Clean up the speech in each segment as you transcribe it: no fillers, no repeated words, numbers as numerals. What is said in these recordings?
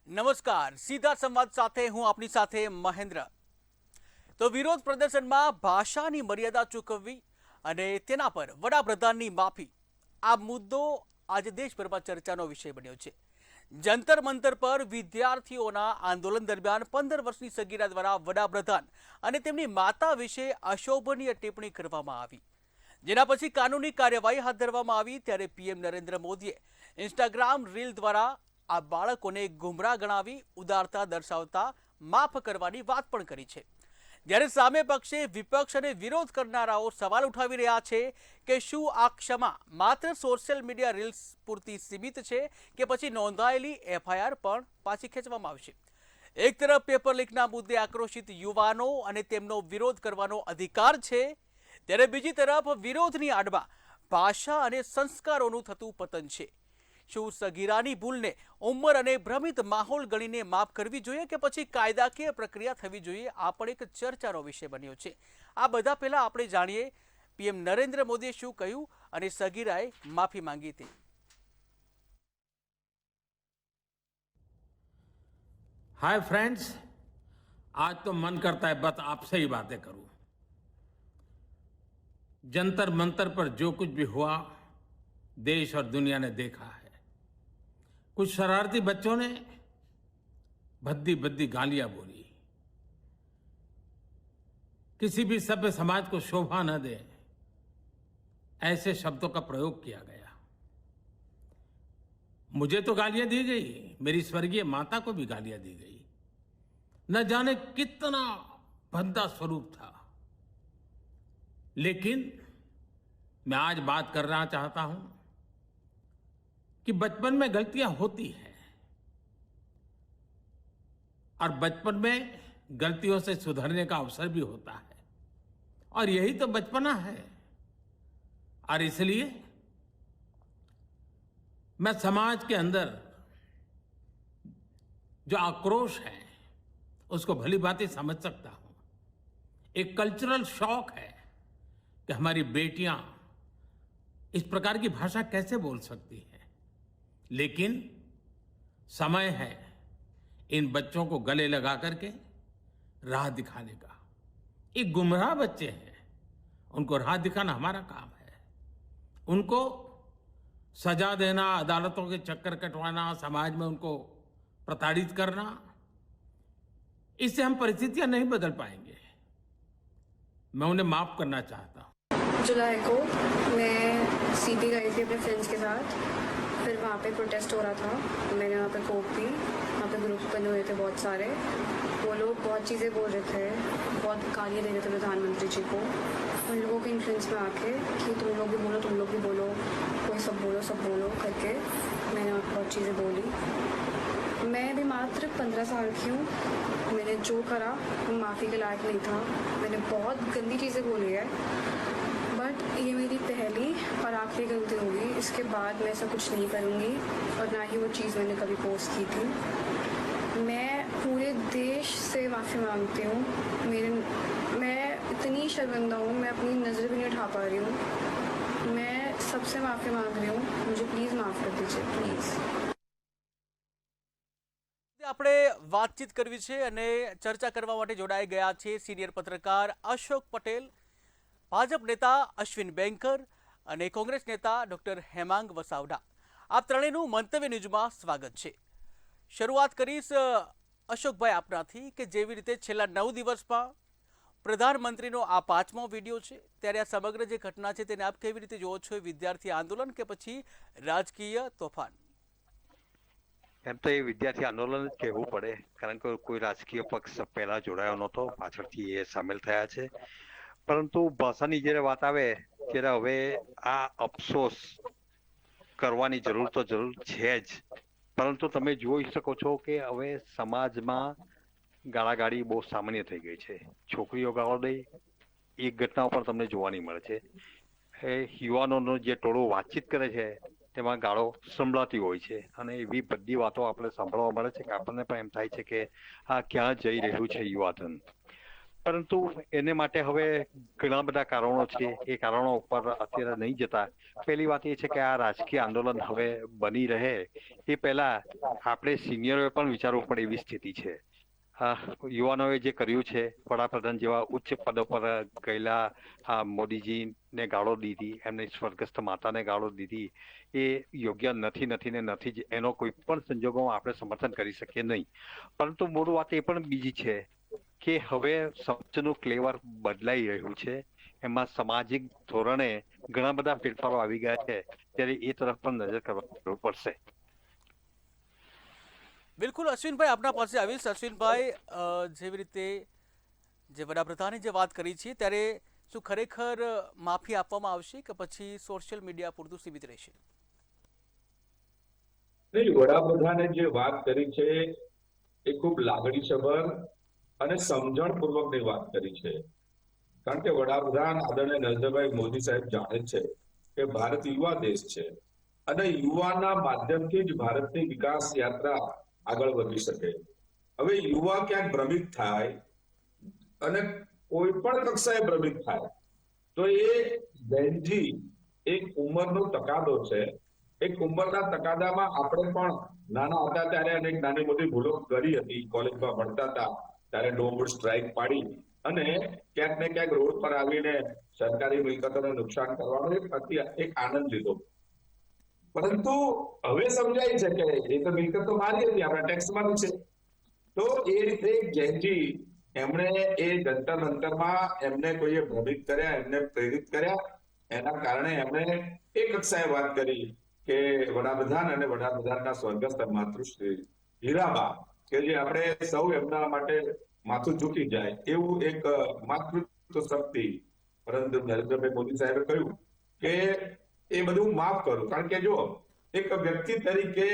નમસ્કાર, સીધા સંવાદ સાથે હું આપની સાથે મહેન્દ્ર. તો વિરોધ પ્રદર્શનમાં ભાષાની મર્યાદા ચૂકવવી અને તેના પર વડાપ્રધાનની માફી, આ મુદ્દો આજે દેશભરમાં ચર્ચાનો વિષય બન્યો છે. જંતર મંતર પર વિદ્યાર્થીઓના આંદોલન દરમિયાન 15 વર્ષની સગીરા દ્વારા વડાપ્રધાન અને તેમની માતા વિશે અશોભનીય ટિપ્પણી કરવામાં આવી, જેના પછી કાનૂની કાર્યવાહી હાથ ધરવામાં આવી. ત્યારે પીએમ નરેન્દ્ર મોદીએ ઇન્સ્ટાગ્રામ રીલ દ્વારા આ બાળકોને ગુમરાહ ગણાવી ઉદારતા દર્શાવતા માફ કરવાની વાત પણ કરી છે. જ્યારે સામે પક્ષે વિપક્ષ અને વિરોધ કરનારાઓ સવાલ ઉઠાવી રહ્યા છે કે શું આ ક્ષમા માત્ર સોશિયલ મીડિયા રીલ્સ પૂરતી સીમિત છે કે પછી નોંધાયેલી એફઆઈઆર પણ પાછી ખેંચવામાં આવશે. એક તરફ પેપર લીકના મુદ્દે આક્રોશિત યુવાનો અને તેમનો વિરોધ કરવાનો અધિકાર છે, ત્યારે બીજી તરફ વિરોધની આડમાં ભાષા અને સંસ્કારોનું થતું પતન છે. શું સગીરાની ભૂલને ઉંમર અને ભ્રમિત માહોલ ગણીને માફ કરવી જોઈએ કે પછી કાયદાકીય પ્રક્રિયા થવી જોઈએ? આ પણ એક ચર્ચાનો વિષય બન્યો છે. આ બધા પહેલા આપણે જાણીએ પીએમ નરેન્દ્ર મોદીએ શું કહ્યું અને સગીરાએ માફી માંગી હતી. हाय फ्रेंड्स, आज तो मन करता है बस आपसे ही बातें करूं. जंतर मंतर पर जो कुछ भी हुआ देश और दुनिया ने देखा है. कुछ शरारती बच्चों ने भद्दी भद्दी गालियां बोली. किसी भी सभ्य समाज को शोभा न दे ऐसे शब्दों का प्रयोग किया गया. मुझे तो गालियां दी गई, मेरी स्वर्गीय माता को भी गालियां दी गई. न जाने कितना भद्दा स्वरूप था. लेकिन मैं आज बात करना चाहता हूं कि बचपन में गलतियां होती हैं और बचपन में गलतियों से सुधरने का अवसर भी होता है, और यही तो बचपना है. और इसलिए मैं समाज के अंदर जो आक्रोश है उसको भली भांति समझ सकता हूं. एक कल्चरल शॉक है कि हमारी बेटियां इस प्रकार की भाषा कैसे बोल सकती हैं. लेकिन समय है इन बच्चों को गले लगा करके राह दिखाने का. ये गुमराह बच्चे हैं, उनको राह दिखाना हमारा काम है. उनको सजा देना, अदालतों के चक्कर कटवाना, समाज में उनको प्रताड़ित करना, इससे हम परिस्थितियां नहीं बदल पाएंगे. मैं उन्हें माफ करना चाहता हूं. जुलाई को मैं सीपी गई थी अपने फ्रेंड्स के साथ. फिर वहाँ पे प्रोटेस्ट हो रहा था. मैंने वहाँ पे कोक पी. वहाँ पे ग्रुप्स बने हुए थे बहुत सारे. वो लोग बहुत चीज़ें बोल रहे थे, बहुत गालियाँ दे रहे थे प्रधानमंत्री जी को. उन लोगों के इन्फ्लुएंस में आके कि तुम लोग भी बोलो, तुम लोग भी बोलो, कोई सब बोलो करके मैंने वहाँ पे बहुत चीज़ें बोली. मैं भी मात्र 15 साल की हूँ. मैंने जो करा वो माफ़ी के लायक नहीं था. मैंने बहुत गंदी चीज़ें बोली है, बट ये मेरी पहली और आखिरी गलती होगी. इसके बाद मैं ऐसा कुछ नहीं करूँगी और ना ही वो चीज़ मैंने कभी पोस्ट की थी. मैं पूरे देश से माफ़ी मांगती हूँ. मैं इतनी शर्मिंदा हूँ, मैं अपनी नज़र भी नहीं उठा पा रही हूँ. मैं सबसे माफ़ी मांग रही हूँ, मुझे प्लीज़ माफ़ कर दीजिए, प्लीज़. આપણે વાતચીત કરવી છે અને ચર્ચા કરવા માટે જોડાઈ ગયા છે સિનિયર પત્રકાર અશોક પટેલ, ભાજપ નેતા અશ્વિન બેંકર અને કોંગ્રેસ નેતા ડોક્ટર હેમાંગ વસાવડા. આ ત્રણેયનું મંતવ્ય ન્યૂઝમાં સ્વાગત છે. શરૂઆત કરીશ અશોકભાઈ આપનાથી કે જેવી રીતે છેલ્લા 9 દિવસમાં પ્રધાનમંત્રીનો આ 5મો વિડીયો છે, ત્યારે આ સમગ્ર જે ઘટના છે તેને આપ કેવી રીતે જોવો છો? વિદ્યાર્થી આંદોલન કે પછી રાજકીય તોફાન? એમ તો એ વિદ્યાર્થી આંદોલન જ કહેવું પડે, કારણ કે કોઈ રાજકીય પક્ષ પહેલા જોડાયો નહોતો, પાછળથી એ સામેલ થયા છે. પરંતુ ભાષાની જ્યારે વાત આવે ત્યારે હવે આ અફસોસ કરવાની જરૂર તો જરૂર છે જ. પરંતુ તમે જોઈ શકો છો કે હવે સમાજમાં ગાળાગાળી બહુ સામાન્ય થઈ ગઈ છે. છોકરીઓ ગાળો દે એ ઘટનાઓ પણ તમને જોવાની મળે છે. એ યુવાનોનો જે ટોળો વાતચીત કરે છે તેમાં ગાળો સંભળાતી હોય છે, અને એવી બધી વાતો આપણે સાંભળવા મળે છે કે આપણને પણ એમ થાય છે કે આ ક્યાં જઈ રહ્યું છે યુવાધન. પરંતુ એને માટે હવે ઘણા બધા કારણો છે. એ કારણો ઉપર અત્યારે નહીં જતા. પહેલી વાત એ છે કે આ રાજકીય આંદોલન હવે બની રહે એ પહેલા આપણે સિનિયરોએ પણ વિચારવું પડે એવી સ્થિતિ છે. યુવાનોએ જે કર્યું છે, વડાપ્રધાન જેવા ઉચ્ચ પદો પર ગયેલા મોદીજીને ગાળો દીધી, એમની સ્વર્ગસ્થ માતાને ગાળો દીધી, એ યોગ્ય નથી જ. એનો કોઈ પણ સંજોગોમાં આપણે સમર્થન કરી શકીએ નહીં. પરંતુ મૂળ વાત એ પણ બીજી છે કે હવે શબ્દનું ક્લેવર બદલાઈ રહ્યું છે. એમાં સામાજિક ધોરણે ઘણા બધા ફેરફારો આવી ગયા છે, ત્યારે એ તરફ પણ નજર કરવાની જરૂર પડશે. બિલકુલ અશ્વિનભાઈ, આપના પાસે આવીશ. અશ્વિનભાઈ, જેવી રીતે જે વડાપ્રધાને જે વાત કરી છે, ત્યારે શું ખરેખર માફી આપવામાં આવશે કે પછી સોશિયલ મીડિયા પૂરતું સીમિત રહેશે? નહીં, વડાપ્રધાને જે વાત કરી છે એ ખૂબ લાગણીસભર અને સમજણપૂર્વકની વાત કરી છે. કારણ કે વડાપ્રધાન આદરણીય નરેન્દ્રભાઈ મોદી સાહેબ જાણે છે કે ભારત યુવા દેશ છે અને યુવાના માધ્યમથી જ ભારતની વિકાસ યાત્રા આગળ વધી શકે. હવે યુવા ક્યાંક ભ્રમિત થાય અને કોઈ પણ કક્ષાએ ભ્રમિત થાય તો એ બેનજી એક ઉંમરનો તકાદો છે. એક ઉંમરના તકાદામાં આપણે પણ નાના હતા ત્યારે અનેક નાની મોટી ભૂલો કરી હતી. કોલેજમાં ભણતા હતા ત્યારે નો બુટ સ્ટ્રાઇક પાડી અને ક્યાંક ને ક્યાંક રોડ પર આવીને સરકારી મિલકતોને નુકસાન કરવાનો એક આનંદ લીધો. પરંતુ હવે સમજાય છે કે એ તો મિલકત તો મારી હતી, આપણા ટેક્સમાં છે. તો એ રીતે જેનજી એમણે એ જંતર મંતરમાં એમને કોઈએ ભ્રમિત કર્યા, એમને પ્રેરિત કર્યા. એના કારણે એમણે એ કક્ષાએ વાત કરી કે વડાપ્રધાન અને વડાપ્રધાનના સ્વર્ગસ્થ માતૃશ્રી હીરાબા, કે જે આપણે સૌ એમના માટે માથું ઝૂકી જાય એવું એક માતૃત્વ શક્તિ. પરંતુ નરેન્દ્રભાઈ મોદી સાહેબે કહ્યું કે એ બધું માફ કરું. કારણ કે જો એક વ્યક્તિ તરીકે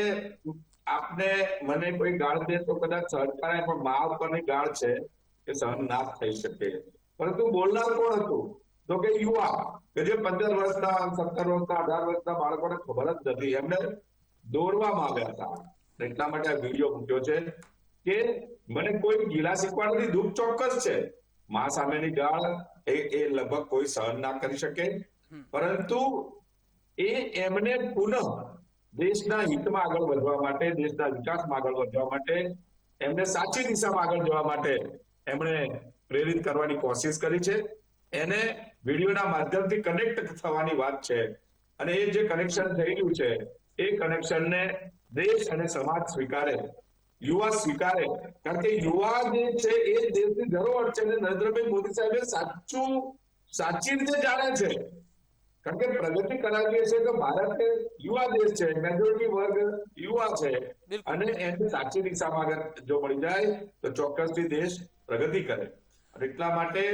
આપને મને કોઈ ગાળ દે તો કદાચ સહન કરાય, પણ મા ઉપરની ગાળ છે એ સહન ના થઈ શકે. પરંતુ બોલનાર કોણ હતું? તો કે યુવા, કે જે 15 વર્ષના, 17 વર્ષના, 18 વર્ષના બાળકોને ખબર જ નથી. એમને દોરવામાં આવ્યા હતા. એટલા માટે આ વિડીયો મૂક્યો છે કે મને કોઈ ગીલા શીખવા નથી. દુઃખ ચોક્કસ છે, મા સામેની ગાળ એ લગભગ કોઈ સહન ના કરી શકે. પરંતુ એ એમને પુનઃ દેશના હિતમાં આગળ વધવા માટે, દેશના વિકાસમાં આગળ વધવા માટે, એમને સાચી દિશામાં આગળ જવા માટે એમણે પ્રેરિત કરવાની કોશિશ કરી છે. એને વિડીયોના માધ્યમથી કનેક્ટ થવાની વાત છે અને એ જે કનેક્શન થઈ રહ્યું છે એ કનેક્શનને દેશ અને સમાજ સ્વીકારે, યુવા સ્વીકારે. કારણ કે યુવા જે છે એ દેશની ધરોહર છે અને નરેન્દ્રભાઈ મોદી સાહેબે સાચી રીતે જાણે છે. કારણ કે પ્રગતિ કરાવીએ છે કે ભારત યુવા દેશ છે, મેજોરિટી વર્ગ યુવા છે અને એની સાચી દિશામાં આગળ જો મળી જાય તો ચોક્કસથી દેશ પ્રગતિ કરે. એટલા માટે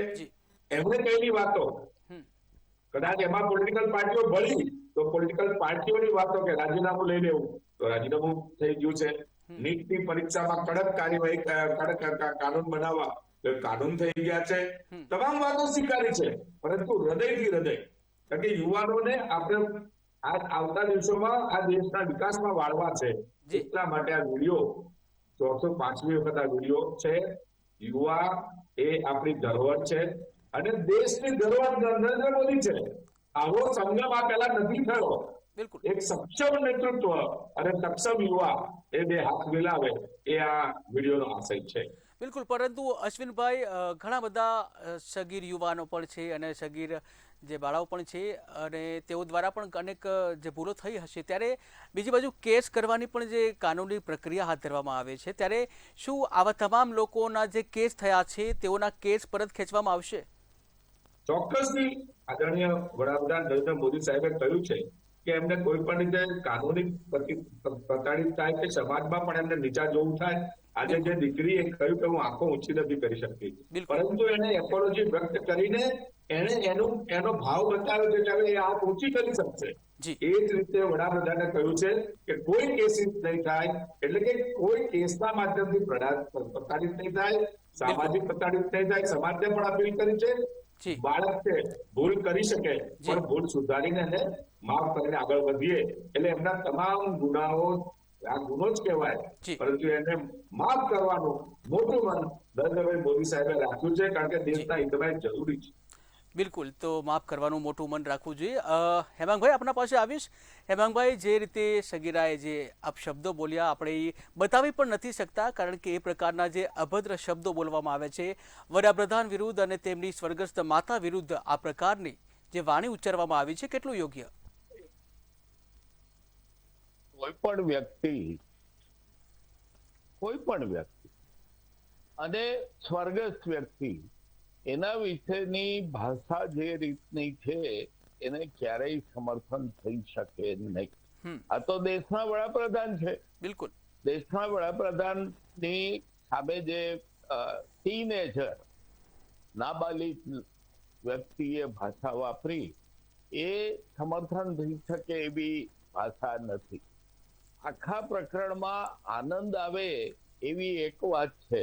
એમણે કહેલી વાતો કદાચ એમાં પોલિટિકલ પાર્ટીઓ ભળી તો પોલિટિકલ પાર્ટીઓની વાતો કે રાજીનામું લઈ લેવું, તો રાજીનામું થઈ ગયું છે. નીટની પરીક્ષામાં કડક કાર્યવાહી, કડક કાનૂન બનાવવા તો કાનૂન થઈ ગયા છે. તમામ વાતો સ્વીકારી છે, પરંતુ હૃદયથી હૃદય. કારણ કે યુવાનોને આપણે આવતા દિવસોમાં આ દેશના વિકાસમાં વાળવા છે. એટલા માટે આ વિડીયો 405મી વખત આ વિડીયો છે. યુવા એ આપણી ધરોહર છે અને દેશની ધરોહર નરેન્દ્ર મોદી છે. આવો સંગમ આ પહેલા નથી થયો. એક સક્ષમ નેતૃત્વ અને સક્ષમ યુવા એ બે હાથ મિલાવે એ આ વિડીયોનો આશય છે. બિલકુલ. પરંતુ અશ્વિનભાઈ, ઘણા બધા સગીર યુવાનો પણ છે અને સગીર જે બાળાઓ પણ છે અને તેઓ દ્વારા પણ અનેક જે ભૂલો થઈ હશે, ત્યારે બીજી બાજુ કેસ કરવાની પણ જે કાનૂની પ્રક્રિયા હાથ ધરવામાં આવે છે, ત્યારે શું આવા તમામ લોકોના જે કેસ થયા છે તેઓના કેસ પરત ખેંચવામાં આવશે? ચોક્કસથી આદરણીય વડાપ્રધાન નરેન્દ્ર મોદી સાહેબે કહ્યું છે કે એમને કોઈ પણ રીતે કાનૂની પ્રતાડિત થાય કે સમાજમાં પણ એમને નીચા જોવું થાય. આજે જે દીકરીએ કહ્યું કે હું આંખો ઊંચી નથી કરી શકતી, પરંતુ એને એપોલોજી વ્યક્ત કરીને એને એનો ભાવ બતાવ્યો છે કે હવે એ આંખ ઊંચી કરી શકશે. એ જ રીતે વડાપ્રધાને કહ્યું છે કે કોઈ કેસીસ નહીં થાય, એટલે કે કોઈ કેસના માધ્યમથી પ્રતાડિત નહીં થાય, સામાજિક પ્રતાડિત નહીં થાય. સમાજને પણ અપીલ કરી છે બાળક છે ભૂલ કરી શકે પણ ભૂલ સુધારીને એને માફ કરીને આગળ વધીએ એટલે એમના તમામ ગુનાઓ આ ગુનો જ કહેવાય, જી. પરંતુ એને માફ કરવાનું મોટું મન નરેન્દ્રભાઈ મોદી સાહેબે રાખ્યું છે, કારણ કે દેશના હિતમાં એ જરૂરી છે. બિલકુલ, તો માફ કરવાનું મોટું મન રાખવું જોઈએ. હેમાંગભાઈ આપના પાસે આવીશ. હેમાંગભાઈ, જે રીતે સગીરાએ જે અપશબ્દો બોલ્યા આપણે એ બતાવી પણ નથી શકતા, કારણ કે એ પ્રકારના જે અભદ્ર શબ્દો બોલવામાં આવે છે વડાપ્રધાન વિરુદ્ધ અને તેમની સ્વર્ગસ્થ માતા વિરુદ્ધ, આ પ્રકારની જે વાણી ઉચ્ચારવામાં આવી છે, કેટલું યોગ્ય? કોઈ પણ વ્યક્તિ અને સ્વર્ગસ્થ વ્યક્તિ એના વિશેની ભાષા જે રીતની છે એને ક્યારેય સમર્થન થઈ શકે નહીં. આ તો દેશના વડાપ્રધાન છે. બિલકુલ. દેશના વડાપ્રધાનની સામે જે ટીનેજર નાબાલિગ વ્યક્તિએ ભાષા વાપરી એ સમર્થન થઈ શકે એવી ભાષા નથી. આખા પ્રકરણમાં આનંદ આવે એવી એક વાત છે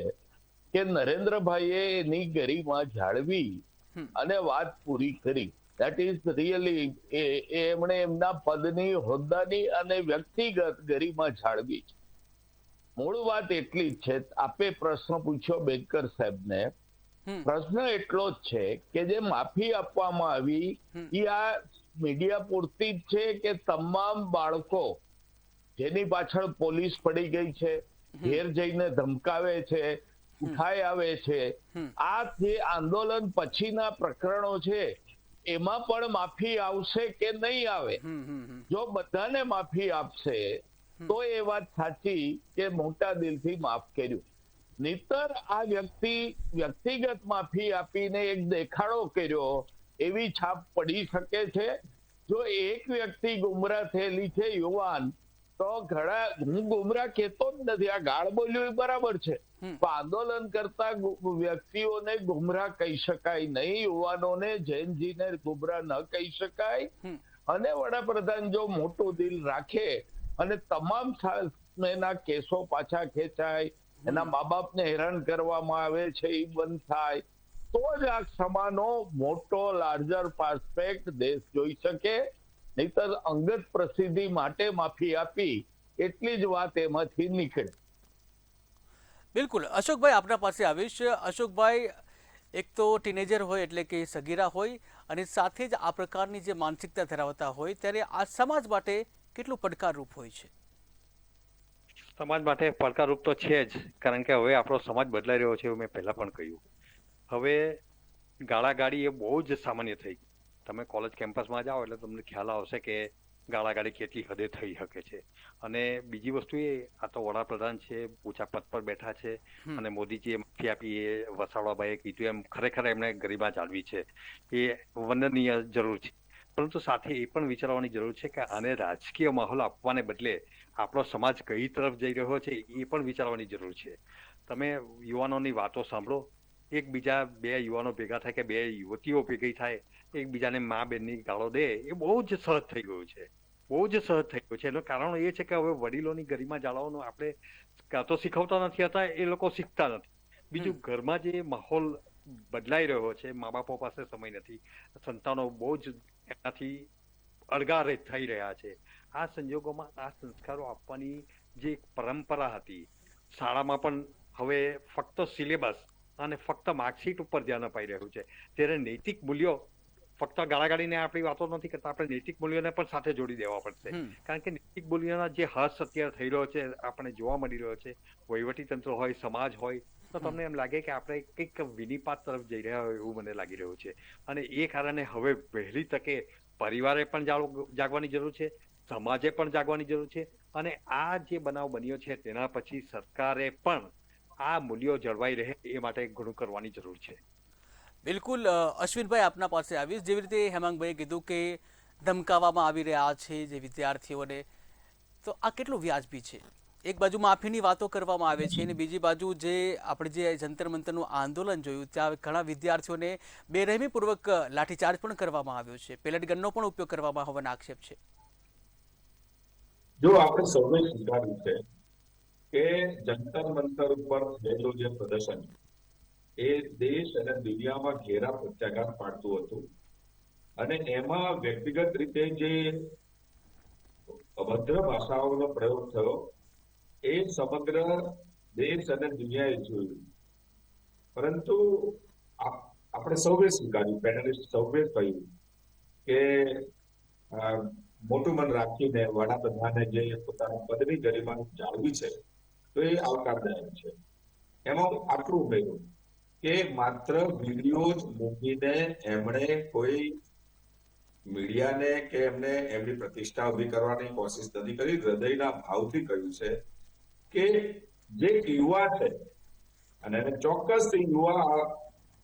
કે નરેન્દ્રભાઈએ એની ગરિમા જાળવી અને વાત પૂરી કરી. દેટ ઇઝ રિયલી એમણે એમના પદની, હોદ્દાની અને વ્યક્તિગત ગરિમા જાળવી. મૂળ વાત એટલી જ છે. આપે પ્રશ્ન પૂછ્યો બેન્કર સાહેબને, પ્રશ્ન એટલો જ છે કે જે માફી આપવામાં આવી એ આ મીડિયા પૂરતી જ છે કે તમામ બાળકો જેની પાછળ પોલીસ પડી ગઈ છે, ઘેર જઈને ધમકાવે છે, ઉઠાઈ આવે છે, આ જે આંદોલન પછીના પ્રકરણો છે એમાં પણ માફી આવશે કે નહીં આવે? જો બધાને માફી આપશે તો એ વાત સાચી કે મોટા દિલથી માફ કર્યું. નહીતર આ વ્યક્તિગત માફી આપીને એક દેખાડો કર્યો એવી છાપ પડી શકે છે. જો એક વ્યક્તિ ગુમરાહ થયેલી છે યુવાન, તો ઘણા, હું ગુમરાહ કહેતો જ નથી, આ ગાળ બોલ્યું એ બરાબર છે, પણ આંદોલન કરતા વ્યક્તિઓને ગુમરાહ કહી શકાય નહીં, યુવાનોને, જૈનજીને ગુમરાહ ન કહી શકાય. અને વડાપ્રધાન જો મોટું દિલ રાખે અને તમામ સામેના કેસો પાછા ખેંચાય, એના મા બાપને હેરાન કરવામાં આવે છે એ બંધ થાય, તો જ આ સમાનો મોટો લાર્જર પરસ્પેક્ટ દેશ જોઈ શકે. નહીતર અંગત પ્રસિદ્ધિ માટે માફી આપી એટલી જ વાત એમાંથી નીકળે. બિલકુલ. અશોકભાઈ આપના પાસે આવીશ. અશોકભાઈ, એક તો ટીનેજર હોય એટલે કે સગીરા હોય અને સાથે જ આ પ્રકારની જે માનસિકતા ધરાવતા હોય, ત્યારે આ સમાજ માટે કેટલું પડકારરૂપ હોય છે? સમાજ માટે પડકારરૂપ તો છે જ, કારણ કે હવે આપણો સમાજ બદલાઈ રહ્યો છે, એવું મેં પહેલા પણ કહ્યું. હવે ગાળાગાળી એ બહુ જ સામાન્ય થઈ ગઈ. તમે કોલેજ કેમ્પસમાં જાઓ એટલે તમને ખ્યાલ આવશે કે ગાળાગાળી કેટલી હદે થઈ શકે છે. અને બીજી વસ્તુ એ, આ તો વડાપ્રધાન છે, ઊંચા પદ પર બેઠા છે, અને મોદીજીએ માફી આપી એ વસાવડાભાઈએ કીધું એમ ખરેખર એમણે ગરિમા જાળવી છે, એ વંદનીય જરૂર છે. પરંતુ સાથે એ પણ વિચારવાની જરૂર છે કે આને રાજકીય માહોલ આપવાને બદલે આપણો સમાજ કઈ તરફ જઈ રહ્યો છે એ પણ વિચારવાની જરૂર છે. તમે યુવાનોની વાતો સાંભળો, એકબીજા, બે યુવાનો ભેગા થાય કે બે યુવતીઓ ભેગી થાય, એકબીજાને મા બેનની ગાળો દે, એ બહુ જ સહજ થઈ ગયું છે, બહુ જ સહજ થઈ ગયું છે. એનું કારણ એ છે કે હવે વડીલોની ગરિમા જાળવવાનું આપણે કાં તો શીખવતા નથી હતા, એ લોકો શીખતા નથી. બીજું, ઘરમાં જે માહોલ બદલાઈ રહ્યો છે, મા બાપો પાસે સમય નથી, સંતાનો બહુ જ એનાથી અળગા થઈ રહ્યા છે. આ સંજોગોમાં આ સંસ્કારો આપવાની જે પરંપરા હતી, શાળામાં પણ હવે ફક્ત સિલેબસ અને ફક્ત માર્કશીટ ઉપર ધ્યાન અપાઈ રહ્યું છે. ત્યારે નૈતિક મૂલ્યો, ફક્ત ગાળાગાળીને આપણી વાતો નથી કરતા, આપણે નૈતિક મૂલ્યોને પણ સાથે જોડી દેવા પડશે. કારણ કે નૈતિક મૂલ્યોના જે હર્ષ અત્યારે થઈ રહ્યો છે, આપણે જોવા મળી રહ્યો છે, વહીવટી તંત્ર હોય, સમાજ હોય, તો તમને એમ લાગે કે આપણે કંઈક વિનિપાત તરફ જઈ રહ્યા હોય એવું મને લાગી રહ્યું છે. અને એ કારણે હવે વહેલી તકે પરિવારે પણ જાગવાની જરૂર છે, સમાજે પણ જાગવાની જરૂર છે. અને આ જે બનાવ બન્યો છે તેના પછી સરકારે પણ આ મૂલ્યો જળવાઈ રહે એ માટે ઘણું કરવાની જરૂર છે. બિલકુલ. અશ્વિનભાઈ આપના પાસે આવીશ. જેવી રીતે હેમાંગભાઈએ કીધું કે ધમકાવવામાં આવી રહ્યા છે જે વિદ્યાર્થીઓને, તો આ કેટલું વ્યાજબી છે? એક બાજુ માફીની વાતો કરવામાં આવે છે અને બીજી બાજુ જે આપણે જે જંતર મંતરનું આંદોલન જોયું, ત્યાં ઘણા વિદ્યાર્થીઓને બેરહેમીપૂર્વક લાઠીચાર્જ પણ કરવામાં આવ્યો છે, પેલેટ ગનનો પણ ઉપયોગ કરવામાં હોવાના આક્ષેપ છે. જો આપણે સૌએ સ્વીકાર્યું છે કે જંતર મંતર ઉપર થયેલું જે પ્રદર્શન એ દેશ અને દુનિયામાં ઘેરા પ્રત્યાઘાત પાડતું હતું, અને એમાં વ્યક્તિગત રીતે જે અભદ્ર ભાષાઓનો પ્રયોગ થયો એ સમગ્ર દેશ અને દુનિયાએ જોયું, પરંતુ આપણે સૌએ સ્વીકાર્યું, પેનલિસ્ટ સૌએ કહ્યું કે મોટું મન રાખીને વડાપ્રધાને જે પોતાના પદની ગરિમા જાળવી છે તો એ આવકારદાયક છે. એમાં આટલું ઉમેર્યું કે માત્ર વિડીયો જ મૂકીને એમણે કોઈ મીડિયાને કે એમને એમની પ્રતિષ્ઠા ઉભી કરવાની કોશિશ નથી કરી. હૃદયના ભાવથી કહ્યું છે કે જે યુવા છે અને એને ચોક્કસથી યુવા,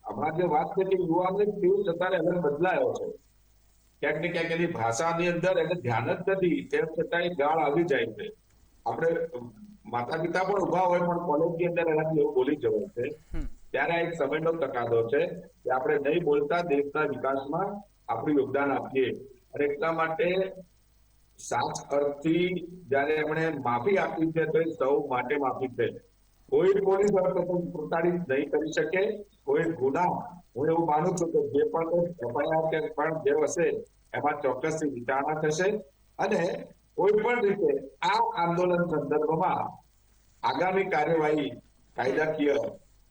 હમણાં જે વાત કરી કે યુવાને કેવું અત્યારે હવે બદલાયો છે, ક્યાંક ને ક્યાંક એની ભાષાની અંદર એને ધ્યાન જ નથી, તેમ છતાં એ ગાળ આવી જાય છે. આપણે માતા પિતા પણ ઉભા હોય પણ કોલેજની અંદર એનાથી એવું બોલી જવાય છે. ત્યારે આ એક સમયનો તકાદો છે કે આપણે નહીં બોલતા દેશના વિકાસમાં આપણું યોગદાન આપીએ. અને એટલા માટે સાચ અર્થથી જયારે એમણે માફી આપી છે તો એ સૌ માટે માફી છે. કોઈ પોલીસ પ્રતાડિત નહીં કરી શકે. કોઈ ગુના, હું એવું માનું છું કે જે પણ એફઆઈઆર કે પણ જે હશે એમાં ચોક્કસથી વિચારણા થશે અને કોઈ પણ રીતે આ આંદોલન સંદર્ભમાં આગામી કાર્યવાહી કાયદાકીય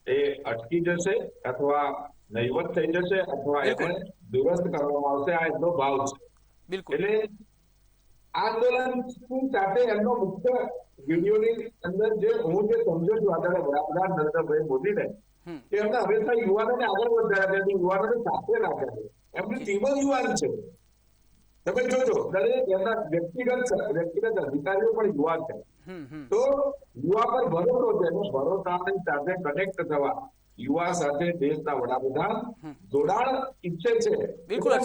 એ અટકી જશે અથવા નહીવત થઈ જશે અથવા એને દુરસ્ત કરવામાં આવશે. આ એમનો ભાવ છે. એટલે આંદોલન સાથે એમનો મુખ્ય વિડીયોની અંદર જે હું જે સમજો છું આદરણીય વડાપ્રધાન નરેન્દ્રભાઈ મોદીને કે એમને હંમેશા યુવાનોને આગળ વધાર્યા છે, યુવાનોને સાથે રાખ્યા છે. એમની ટીમ જ યુવાન છે. તમે જોજો દરેક એમના વ્યક્તિગત અધિકારીઓ પણ યુવા છે. તો યુવા પર ભરોસો છે અને ભરોસાની સાથે કનેક્ટ થવા યુવા સાથે દેશના વડાપ્રધાન જોડાણ ઈચ્છે છે.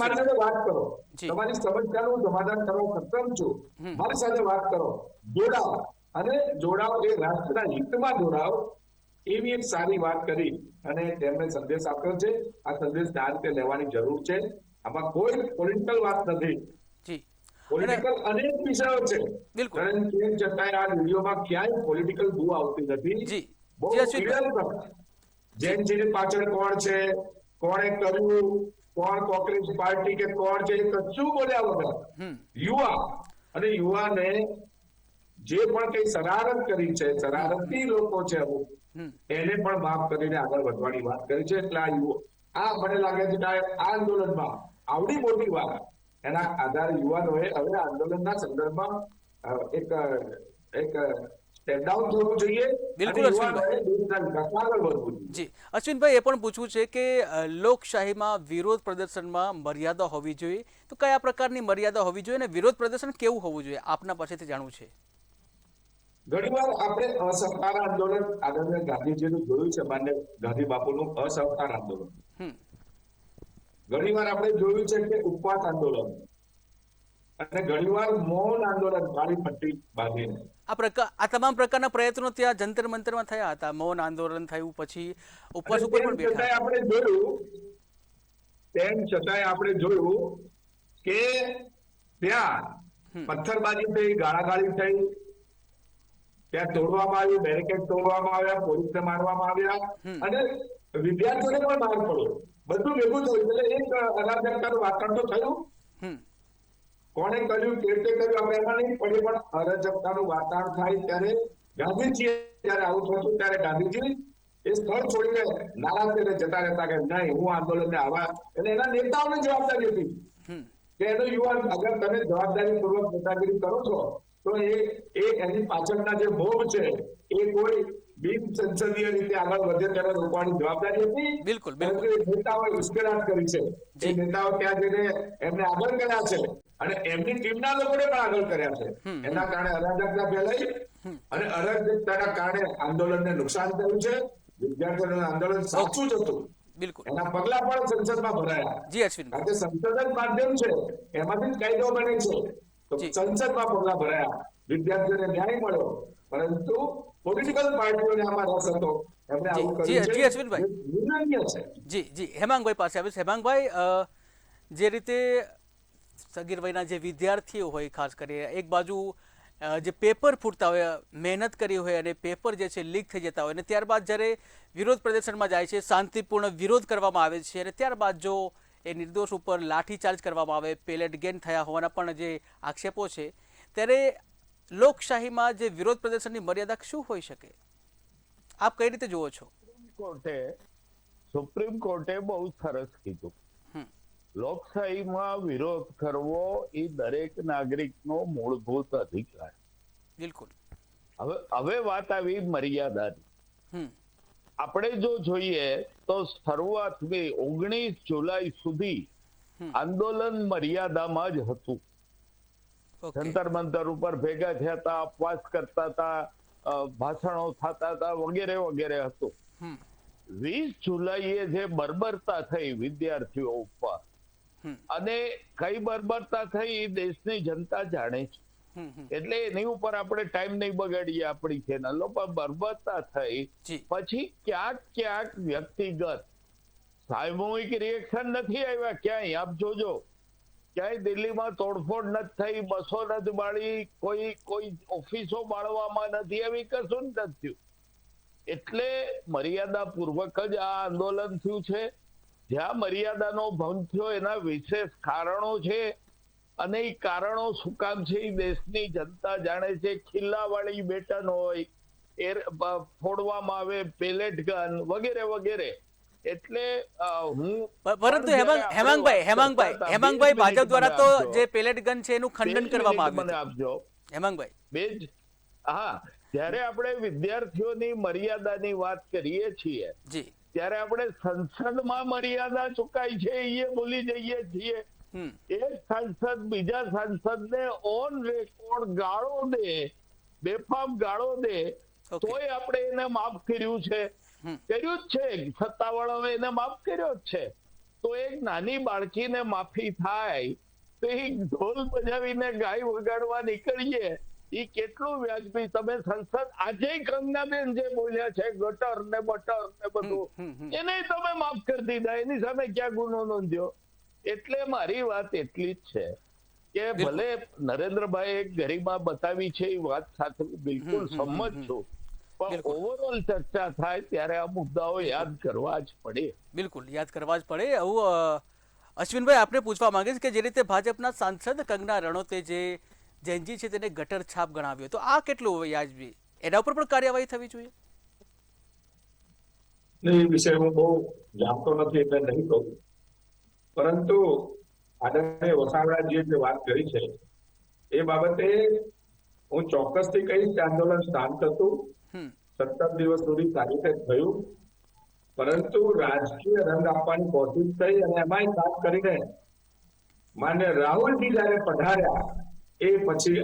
મારી સાથે વાત કરો, તમારી સમસ્યાનું સમાધાન કરવા સક્ષમ છું, મારી સાથે વાત કરો, જોડાઓ અને જોડાઓ એ રાષ્ટ્રના હિતમાં જોડાઓ, એવી એક સારી વાત કરી અને તેમણે સંદેશ આપ્યો છે. આ સંદેશ આ રીતે લેવાની જરૂર છે. આમાં કોઈ પોલિટિકલ વાત નથી. પોલિટિકલ અનેક વિષયો છે પરંતુ તેમ છતાં આ વિડીયોમાં ક્યાંય પોલિટિકલ બૂ આવતી નથી. બહુ ક્લિયર જેનજીની પાછળ કોણ છે, કોણે કર્યું, કોણ કોંગ્રેસ પાર્ટી કે કોણ છે, એ કશું બોલ્યા વગર યુવા અને યુવાને જે પણ કઈ શરારત કરી છે, શરારતી લોકો છે અમુક, એને પણ માફ કરીને આગળ વધવાની વાત કરી છે. એટલે આ મને લાગે છે કે આ આંદોલનમાં આવડી મોટી વાત એના આધારે યુવાનોએ હવે આંદોલનના સંદર્ભમાં એક સ્ટેપ ડાઉન થવું જોઈએ. બિલકુલ જી અશ્વિનભાઈ, એ પણ પૂછવું છે કે લોકશાહીમાં વિરોધ પ્રદર્શનમાં મર્યાદા હોવી જોઈએ, તો કયા પ્રકારની મર્યાદા હોવી જોઈએ અને વિરોધ પ્રદર્શન કેવું હોવું જોઈએ, આપના પાસેથી જાણવું છે. ઘણીવાર આપણે અસહકાર આંદોલન આદરણીય ગાંધીજીનું જોયું છે, માન્ય ગાંધી બાપુનું અસહકાર આંદોલન. ઘણીવાર આપણે જોયું છે કે ઉપવાસ આંદોલન અને ઘણીવાર મૌન આંદોલન, કાળી પટ્ટી બાંધીને. આ તમામ પ્રકારના પ્રયત્નો ત્યાં જંતર મંતરમાં થયા હતા. મૌન આંદોલન થયું, પછી ઉપવાસ ઉપર પણ બેઠા. આપણે જોયું, તેમ છતાંય આપણે જોયું કે ત્યાં પથ્થરબાજી થઈ, ગાળાગાળી થઈ, ત્યાં તોડવામાં આવ્યું, બેરિકેડ તોડવામાં આવ્યા, પોલીસને મારવામાં આવ્યા અને વિદ્યાર્થીઓને પણ માર પડ્યો. બધું ભેગું થયું એટલે એક અરાજકતાનું વાતાવરણ તો થયું. કોણે કર્યું, કેવી રીતે કર્યું આપણે એમાં નહીં પડે, પણ અરાજકતાનું વાતાવરણ થાય ત્યારે ગાંધીજીએ જયારે આવું થતું ત્યારે ગાંધીજી એ સ્થળ છોડીને નારાજ થઈને જતા રહેતા કે નહીં, હું આંદોલનને આવા. એટલે એના નેતાઓની જવાબદારી હતી કે એનો યુવાન અગર તમે જવાબદારી પૂર્વક નેતાગીરી કરો છો તો એ એની પાછળના જે ભોગ છે એ કોઈ બિન સંસદીય રીતે આગળ વધે તેને રોકવાની જવાબદારી હતી. બિલકુલ નેતાઓએ ઉશ્કેરાટ કરી છે. એ નેતાઓ ત્યાં જઈને એમને આગળ કર્યા છે અને એમની ટીમના લોકોને પણ આગળ કર્યા છે. એના કારણે અરાજકતા ફેલાઈ અને અરાજકતાના કારણે આંદોલનને નુકસાન થયું છે. વિદ્યાર્થીઓનું આંદોલન સાચું જ હતું. બિલકુલ એના પગલા પણ સંસદમાં ભરાયા. જી અશ્વિન, કારણ કે સંસદ જ માધ્યમ છે, એમાંથી જ કાયદો બને છે. તો સંસદમાં પગલા ભરાયા, વિદ્યાર્થીઓને ન્યાય મળ્યો, પરંતુ પોલિટિકલ પાર્ટીઓને આમાં રસ હતો. એમણે આવું કર્યું છે. જી અશ્વિનભાઈ, જી હેમાંગભાઈ પાસે આવે છે. હેમાંગભાઈ, જે રીતે સગીર વયના જે વિદ્યાર્થીઓ હોય, ખાસ કરીને એક બાજુ જે પેપર ફૂટતા હોય, મહેનત કરી હોય અને પેપર જે છે લીક થઈ જતા હોય, અને ત્યારબાદ જ્યારે વિરોધ પ્રદર્શનમાં જાય છે, શાંતિપૂર્ણ વિરોધ કરવામાં આવે છે અને ત્યારબાદ જો એ નિર્દોષ ઉપર લાઠીચાર્જ કરવામાં આવે, પેલેટ ગેન થયા હોવાના પણ જે આક્ષેપો છે, ત્યારે લોકશાહીમાં જે વિરોધ પ્રદર્શનની મર્યાદા શું હોઈ શકે? આપ કઈ રીતે જુઓ છો? સુપ્રીમ કોર્ટે બહુ સરસ કીધું. હમ. લોકશાહીમાં વિરોધ કરવો એ દરેક નાગરિકનો મૂળભૂત અધિકાર. બિલકુલ. હવે વાત આવી મર્યાદાની. હમ. આપણે જો જોઈએ તો શરૂઆતથી 19 જુલાઈ સુધી આંદોલન મર્યાદામાં જ હતું. ઓકે. જંતર મંતર ઉપર ભેગા થયા હતા, અપવાસ કરતા હતા, ભાષણો થતા હતા, વગેરે વગેરે હતું. હમ. 20 જુલાઈએ જે બર્બરતા થઈ વિદ્યાર્થીઓ ઉપર, હમ. અને કઈ બર્બરતા થઈ એ દેશની જનતા જાણે છે. હમ. હમ. એટલે એની ઉપર આપણે ટાઈમ નહીં બગાડીએ આપણી ચેનલો પર. બર્બરતા થઈ જી. પછી ક્યાંક વ્યક્તિગત સામૂહિક રિએક્શન નથી આવ્યા ક્યાંય. આપ જોજો, ક્યાંય દિલ્હીમાં તોડફોડ નથી થઈ, બસો નથી બાળી, કોઈ ઓફિસો બાળવામાં નથી આવી, કશું જ નથી થયું. એટલે મર્યાદા પૂર્વક જ આ આંદોલન થયું છે. જ્યાં મર્યાદાનો ભંગ થયો એના વિશેષ કારણો છે, અને એ કારણો શું કામ છે એ દેશની જનતા જાણે છે. ખિલ્લાવાળી બેટન હોય, ફોડવામાં આવે, પેલેટ ગન વગેરે વગેરે. એટલે પરંતુ હેમાંગભાઈ ભાજપ દ્વારા તો જે પેલેટ ગન છે એનું ખંડન કરવામાં આવ્યું. આપજો હેમાંગભાઈ, હા, જ્યારે આપણે વિદ્યાર્થીઓની મર્યાદાની વાત કરીએ છીએ જી, ત્યારે આપણે સંસદમાં મર્યાદા ચુકાઈ છે એ ભૂલી જઈએ છીએ. એક સાંસદ બીજા સાંસદને ઓન રેકોર્ડ ગાળો દે, બેફામ ગાળો દે, તોય આપણે એને માફ કર્યું છે. કર્યું જ છે, સત્તાવાળાએ એને માફ કર્યો જ છે. તો એક નાની બાળકીને માફી થાય તો એ ઢોલ બજાવીને ગાય વગાડવા નીકળીએ, એ કેટલું વ્યાજબી? તમે સંસદ આજે કંગનાબેન જે બોલ્યા છે, ગટર ને બટર ને બધું, એને તમે માફ કરી દીધા, એની સામે ક્યાં ગુનો નોંધ્યો? એટલે મારી વાત એટલી જ છે કે ભલે નરેન્દ્રભાઈએ ગરિમા બતાવી છે, એ વાત સાથે બિલકુલ સંમત છું, પણ ઓવરઓલ ચર્ચા થાય ત્યારે આ મુદ્દાઓ યાદ કરવા જ પડે. બિલકુલ યાદ કરવા જ પડે. આવું અશ્વિનભાઈ આપને પૂછવા માંગે છે કે જે રીતે ભાજપના સાંસદ કંગના રનૌતે જે જૈનજી છે તેને ગટર છાપ ગણાવ્યો, તો આ કેટલું વ્યાજબી? એના ઉપર પણ કાર્યવાહી થવી જોઈએ? એ વિશે હું બહુ જાણતો નથી એટલે નહીં કહું, પરંતુ આદરણીય વસાવડાજીએ જે વાત કરી છે એ બાબતે હું ચોક્કસથી કહીશ કે આંદોલન શાંત હતું. 17 દિવસ સુધી સારી રીતે થયું, પરંતુ રાજકીય રંગ આપવાની કોશિશ થઈ, અને એમાંય ખાસ કરીને માન્ય રાહુલજી જયારે પધાર્યા એ પછી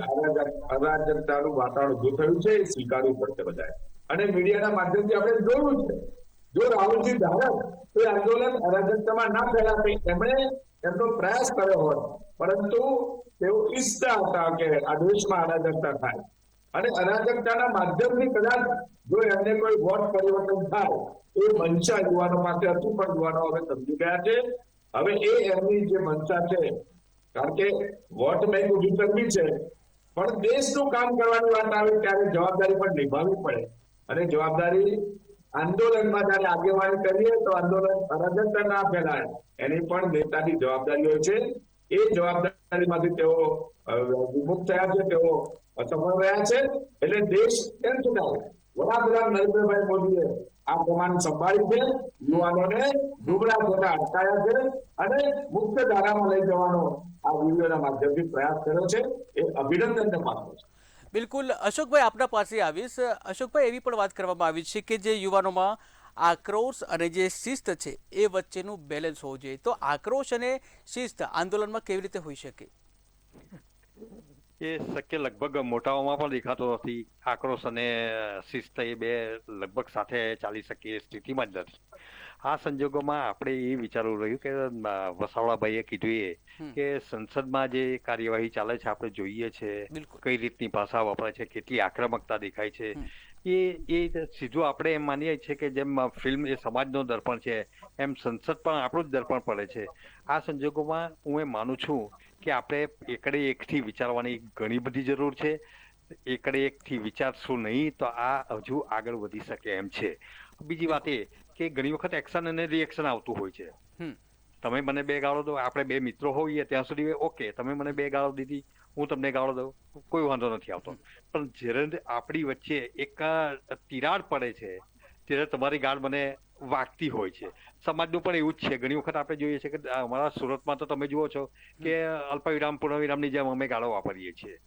અરાજકતાનું વાતાવરણ ઉભું થયું છે. એ સ્વીકારવું પડશે બધાએ, અને મીડિયાના માધ્યમથી આપણે જોયું છે. જો રાહુલજી ધારક એ આંદોલન અરાજકતામાં ના ફેલાશે, એમણે એમનો પ્રયાસ કર્યો હોત, પરંતુ તેઓ ઈચ્છતા હતા કે આ દેશમાં અરાજકતા થાય, અને અરાજકતાના માધ્યમથી કદાચ જો એમને કોઈ વોટ પરિવર્તન થાય એ મંશા યુવાનો પાસે હતું, પણ યુવાનો હવે સમજી ગયા છે. હવે એ એમની જે મંશા છે, કારણ કે વોટ બેંક ઉભી કરવી છે, પણ દેશનું કામ કરવાની વાત આવે ત્યારે જવાબદારી પણ નિભાવવી પડે, અને જવાબદારી આંદોલનમાં જયારે આગેવાની કરીએ તો આંદોલન અરાજકતા ના ફેલાય એની પણ નેતાની જવાબદારી હોય છે. એ જવાબદારીમાંથી તેઓ વિમુખ થયા છે, તેઓ અસફળ રહ્યા છે. એટલે દેશ કેમ ચૂકાય? વડાપ્રધાન નરેન્દ્રભાઈ મોદીએ આ પ્રમાણ સંભાળી છે, યુવાનોને ગુમરાહ થતા અટકાયા છે, અને મુક્ત ધારામાં લઈ જવાનો આ વિડીયોના માધ્યમથી પ્રયાસ કર્યો છે. એ અભિનંદનને પાત્ર છે. બિલકુલ. અશોકભાઈ આપના પાસે આવીશ. અશોકભાઈ, એવી પણ વાત કરવામાં આવી છે કે જે યુવાનોમાં આક્રોશ અને જે શિસ્ત છે એ વચ્ચેનું બેલેન્સ હોવું જોઈએ, તો આક્રોશ અને શિસ્ત આંદોલનમાં કેવી રીતે હોઈ શકે? એ શક્ય લગભગ મોટાઓમાં પણ દેખાતો નથી. આક્રોશ અને શિસ્ત એ બે લગભગ સાથે ચાલી શકે એ સ્થિતિમાં જ નથી. આ સંજોગોમાં આપણે એ વિચારવું રહ્યું કે વસાવડાભાઈએ કીધું એ કે સંસદમાં જે કાર્યવાહી ચાલે છે, આપણે જોઈએ છે કઈ રીતની ભાષા વપરાય છે, કેટલી આક્રમકતા દેખાય છે. એ સીધું આપણે એમ માનીએ છીએ કે જેમ ફિલ્મ એ સમાજનો દર્પણ છે, એમ સંસદ પણ આપણું જ દર્પણ પડે છે. આ સંજોગોમાં હું એમ માનું છું કે આપણે એકડે એકથી વિચારવાની ઘણી બધી જરૂર છે. એકડે એકથી વિચારશું નહીં તો આ હજુ આગળ વધી શકે એમ છે. બીજી વાત એ કે ઘણી વખત એક્શન અને રિએક્શન આવતું હોય છે. તમે મને બે ગાળો દો, આપણે બે મિત્રો હોઈએ ત્યાં સુધી ઓકે, તમે મને બે ગાળો દીધી, હું તમને ગાળો દઉં, કોઈ વાંધો નથી આવતો. પણ જ્યારે આપણી વચ્ચે એક તિરાડ પડે છે ત્યારે તમારી ગાળ મને વાગતી હોય છે. સમાજનું પણ એવું જ છે. ઘણી વખત આપણે જોઈએ છીએ કે અમારા સુરતમાં તો તમે જુઓ છો કે અલ્પવિરામ પૂર્ણવિરામની જેમ અમે ગાળો વાપરીએ છીએ.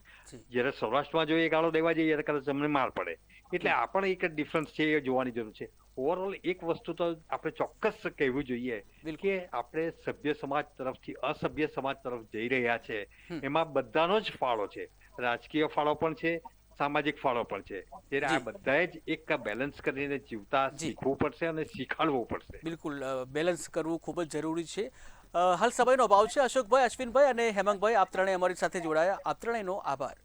જ્યારે સૌરાષ્ટ્રમાં જો એ ગાળો દેવા જઈએ ત્યારે કદાચ અમને માર પડે. એટલે આ પણ એક ડિફરન્સ છે, એ જોવાની જરૂર છે. ઓવરઓલ એક વસ્તુ તો આપણે ચોક્કસ કહેવું જોઈએ કે આપણે સભ્ય સમાજ તરફથી અસભ્ય સમાજ તરફ જઈ રહ્યા છે, એમાં બધાનો જ ફાળો છે. રાજકીય ફાળો પણ છે, સામાજિક ફાળો પણ છે. ત્યારે આ બધાએ જ એક બેલેન્સ કરીને જીવતા શીખવું પડશે અને શીખવાડવું પડશે. બિલકુલ બેલેન્સ કરવું ખૂબ જ જરૂરી છે. હાલ સમયનો અભાવ છે. અશોકભાઈ, અશ્વિનભાઈ અને હેમંતભાઈ, આપ ત્રણેય અમારી સાથે જોડાયા. આપ ત્રણેયનો આભાર.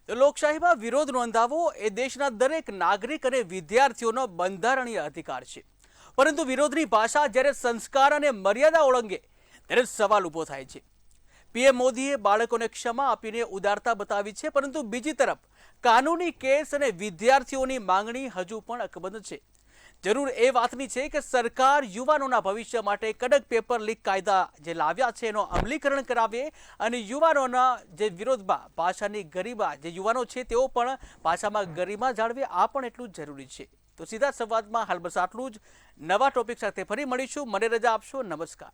લોકશાહીમાં વિરોધ નોંધાવવો એ દેશના દરેક નાગરિક અને વિદ્યાર્થીઓનો બંધારણીય અધિકાર છે. પરંતુ વિરોધની ભાષા જ્યારે સંસ્કાર અને મર્યાદા ઓળંગે ત્યારે સવાલ ઊભો થાય છે. પીએમ મોદીએ બાળકોને ક્ષમા આપીને ઉદારતા બતાવી છે, પરંતુ બીજી તરફ કાનૂની કેસ અને વિદ્યાર્થીઓની માંગણી હજુ પણ અકબંધ છે. જરૂર એ વાતની છે કે સરકાર યુવાનોના ભવિષ્ય માટે કડક પેપર લીક કાયદા જે લાવ્યા છે એનો અમલીકરણ કરાવે અને યુવાનોના જે વિરોધમાં ભાષાની ગરિમા, જે યુવાનો છે તેઓ પણ ભાષામાં ગરિમા જાળવે, આ પણ એટલું જ જરૂરી છે. તો સીધા સંવાદમાં હાલ બસ આટલું જ. નવા ટોપિક સાથે ફરી મળીશું. મને રજા આપશો. નમસ્કાર.